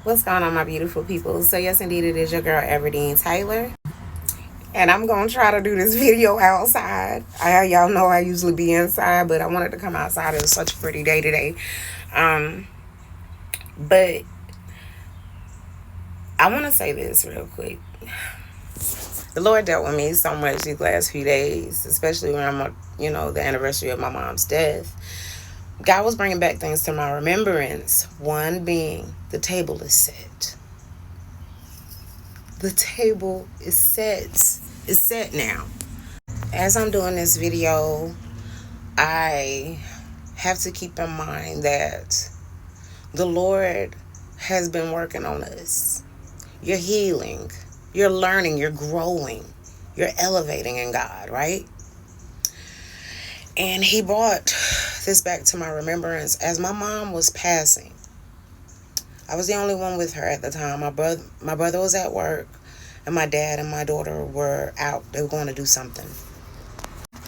What's going on, my beautiful people? So yes, indeed, it is your girl Everdeen Taylor, and I'm gonna try to do this video outside. Y'all know I usually be inside, but I wanted to come outside. It was such a pretty day today. But I want to say this real quick. The Lord dealt with me so much these last few days, especially when I'm, the anniversary of my mom's death. God was bringing back things to my remembrance. One being, the table is set. The table is set. It's set now. As I'm doing this video, I have to keep in mind that the Lord has been working on us. You're healing, you're learning, you're growing, you're elevating in God, right? And He brought this back to my remembrance as my mom was passing. I was the only one with her at the time. My brother was at work, and my dad and my daughter were out. They were going to do something.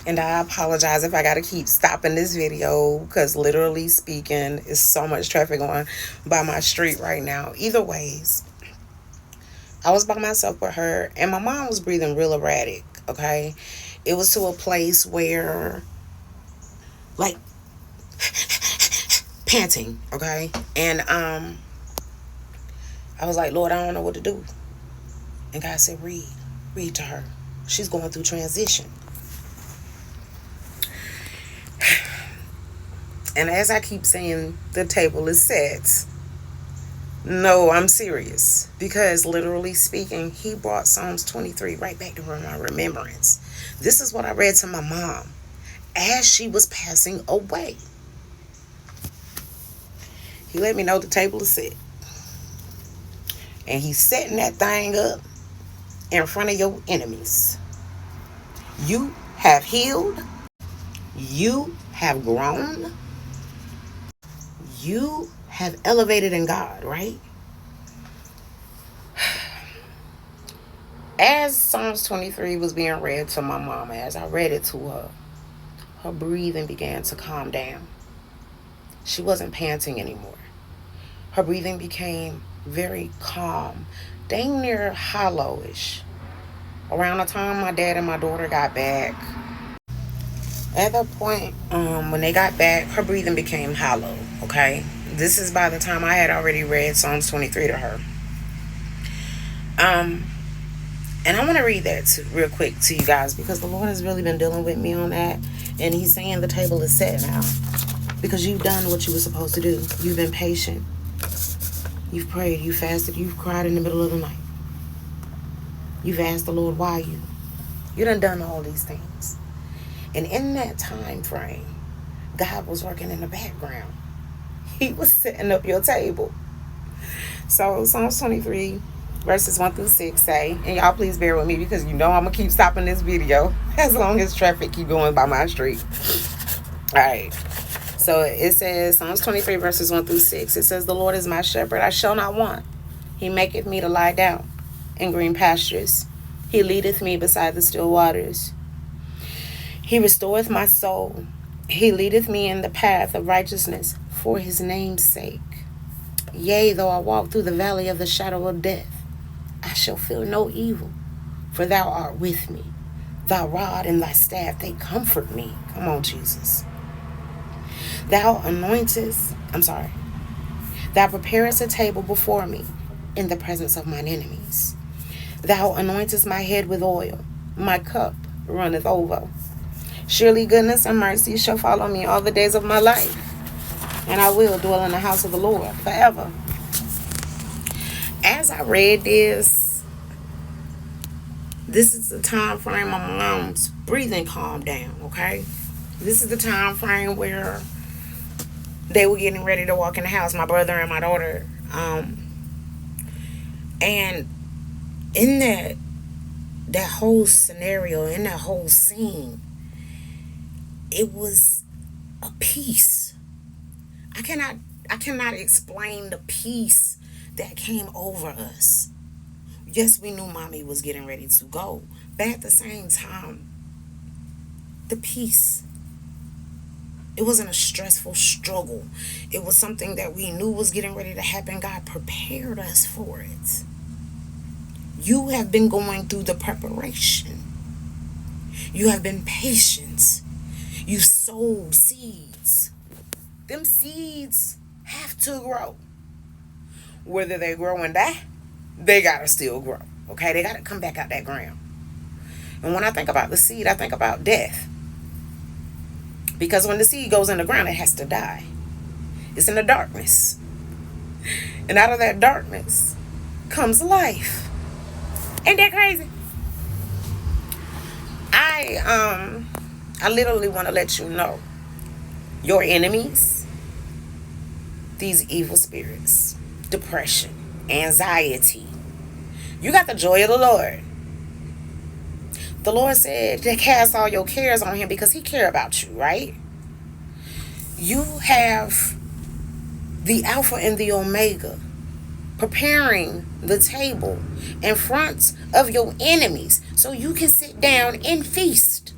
And I apologize if I got to keep stopping this video because literally speaking, is so much traffic going by my street right now. Either ways, I was by myself with her, and my mom was breathing real erratic, okay? It was to a place where, like, panting, okay? And I was like, Lord, I don't know what to do. And God said, read to her. She's going through transition. And as I keep saying, the table is set. No, I'm serious. Because literally speaking, He brought Psalms 23 right back to my remembrance. This is what I read to my mom as she was passing away. He let me know the table is set. And He's setting that thing up in front of your enemies. You have healed. You have grown. You have elevated in God, right? As Psalms 23 was being read to my mama, as I read it to her, her breathing began to calm down. She wasn't panting anymore. Her breathing became very calm, dang near hollowish. Around the time my dad and my daughter got back, at that point, when they got back, her breathing became hollow, okay? This is by the time I had already read Psalms 23 to her. And I want to read that real quick to you guys because the Lord has really been dealing with me on that. And He's saying the table is set now because you've done what you were supposed to do. You've been patient. You've prayed. You fasted. You've cried in the middle of the night. You've asked the Lord, why you? You done all these things. And in that time frame, God was working in the background. He was setting up your table. So Psalms 23 verses 1 through 6 say, and y'all please bear with me because I'm going to keep stopping this video as long as traffic keep going by my street. All right. So it says, Psalms 23 verses 1 through 6. It says, the Lord is my shepherd, I shall not want. He maketh me to lie down in green pastures. He leadeth me beside the still waters. He restoreth my soul. He leadeth me in the path of righteousness for His name's sake. Yea, though I walk through the valley of the shadow of death, I shall fear no evil, for Thou art with me. Thy rod and Thy staff, they comfort me. Come on, Jesus. Thou preparest a table before me in the presence of mine enemies. Thou anointest my head with oil. My cup runneth over. Surely goodness and mercy shall follow me all the days of my life, and I will dwell in the house of the Lord forever. As I read this is the time frame my mom's breathing calmed down, okay? This is the time frame where they were getting ready to walk in the house, my brother and my daughter. And in that whole scenario, in that whole scene, it was a peace. I cannot explain the peace that came over us. Yes, we knew mommy was getting ready to go, but at the same time, the peace. It wasn't a stressful struggle. It was something that we knew was getting ready to happen. God prepared us for it. You have been going through the preparation. You have been patient. You sowed seeds. Them seeds have to grow. Whether they grow and die, they gotta still grow. Okay? They gotta come back out that ground. And when I think about the seed, I think about death. Because when the seed goes in the ground, it has to die. It's in the darkness. And out of that darkness comes life. Ain't that crazy? I literally want to let you know, your enemies, these evil spirits, depression, anxiety, you got the joy of the Lord. The Lord said to cast all your cares on him because he cares about you, right? You have the Alpha and the Omega preparing the table in front of your enemies so you can sit down and feast.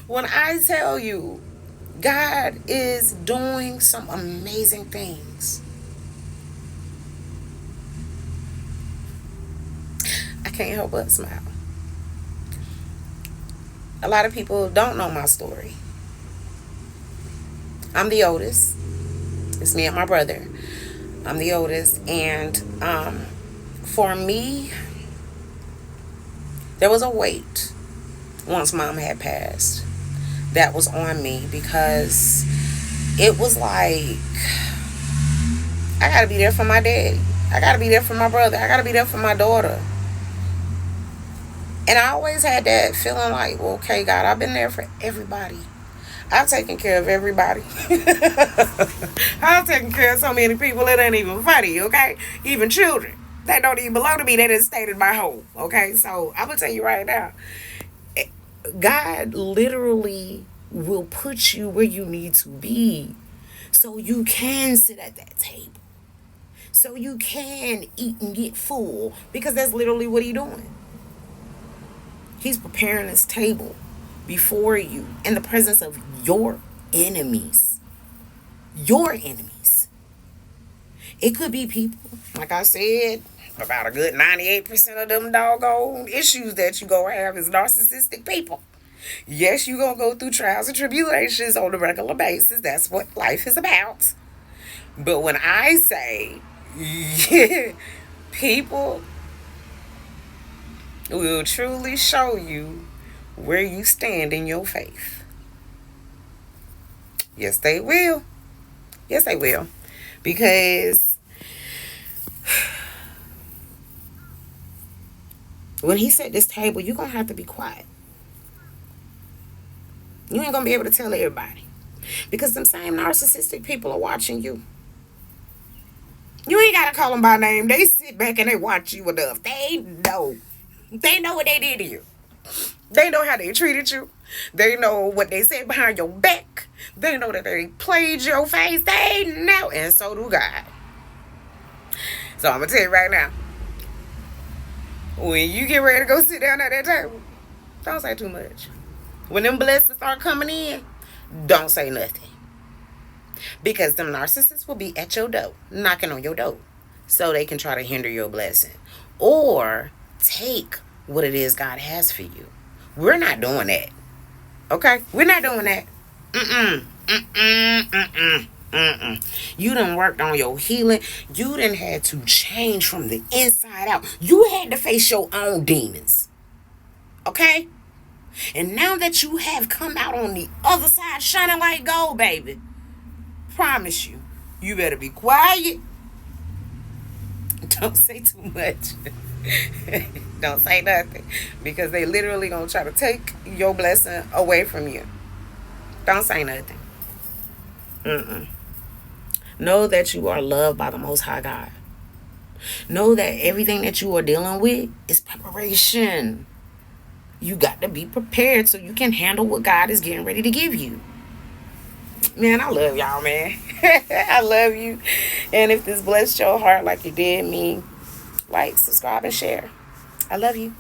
When I tell you, God is doing some amazing things. I can't help but smile. A lot of people don't know my story. I'm the oldest. It's me and my brother. I'm the oldest. And for me, there was a weight once mom had passed that was on me, because it was like, I gotta be there for my daddy. I gotta be there for my brother. I gotta be there for my daughter. And I always had that feeling like, well, okay, God, I've been there for everybody. I've taken care of everybody. I've taken care of so many people it ain't even funny, okay? Even children. They don't even belong to me. They just stayed in my home, okay? So I'm going to tell you right now, God literally will put you where you need to be so you can sit at that table. So you can eat and get full, because that's literally what he's doing. He's preparing this table before you in the presence of your enemies. Your enemies. It could be people, like I said, about a good 98% of them doggone issues that you gonna have is narcissistic people. Yes, you gonna go through trials and tribulations on a regular basis. That's what life is about. But when I say, yeah, people will truly show you where you stand in your faith. Yes, they will. Yes, they will. Because when he set this table, you're going to have to be quiet. You ain't going to be able to tell everybody. Because them same narcissistic people are watching you. You ain't got to call them by name. They sit back and they watch you enough. They know. They know what they did to you. They know how they treated you. They know what they said behind your back. They know that they played your face. They know. And so do God. So I'm going to tell you right now. When you get ready to go sit down at that table, don't say too much. When them blessings start coming in, don't say nothing. Because them narcissists will be at your door, knocking on your door, so they can try to hinder your blessing. Or take what it is God has for you. We're not doing that. Okay? We're not doing that. You done worked on your healing. You done had to change from the inside out. You had to face your own demons. Okay? And now that you have come out on the other side shining like gold, baby, promise you, you better be quiet. Don't say too much. Don't say nothing. Because they literally gonna try to take your blessing away from you. Don't say nothing. Know that you are loved by the Most High God. Know that everything that you are dealing with is preparation. You got to be prepared so you can handle what God is getting ready to give you. Man, I love y'all, man. I love you. And if this blessed your heart like it did me, like, subscribe, and share. I love you.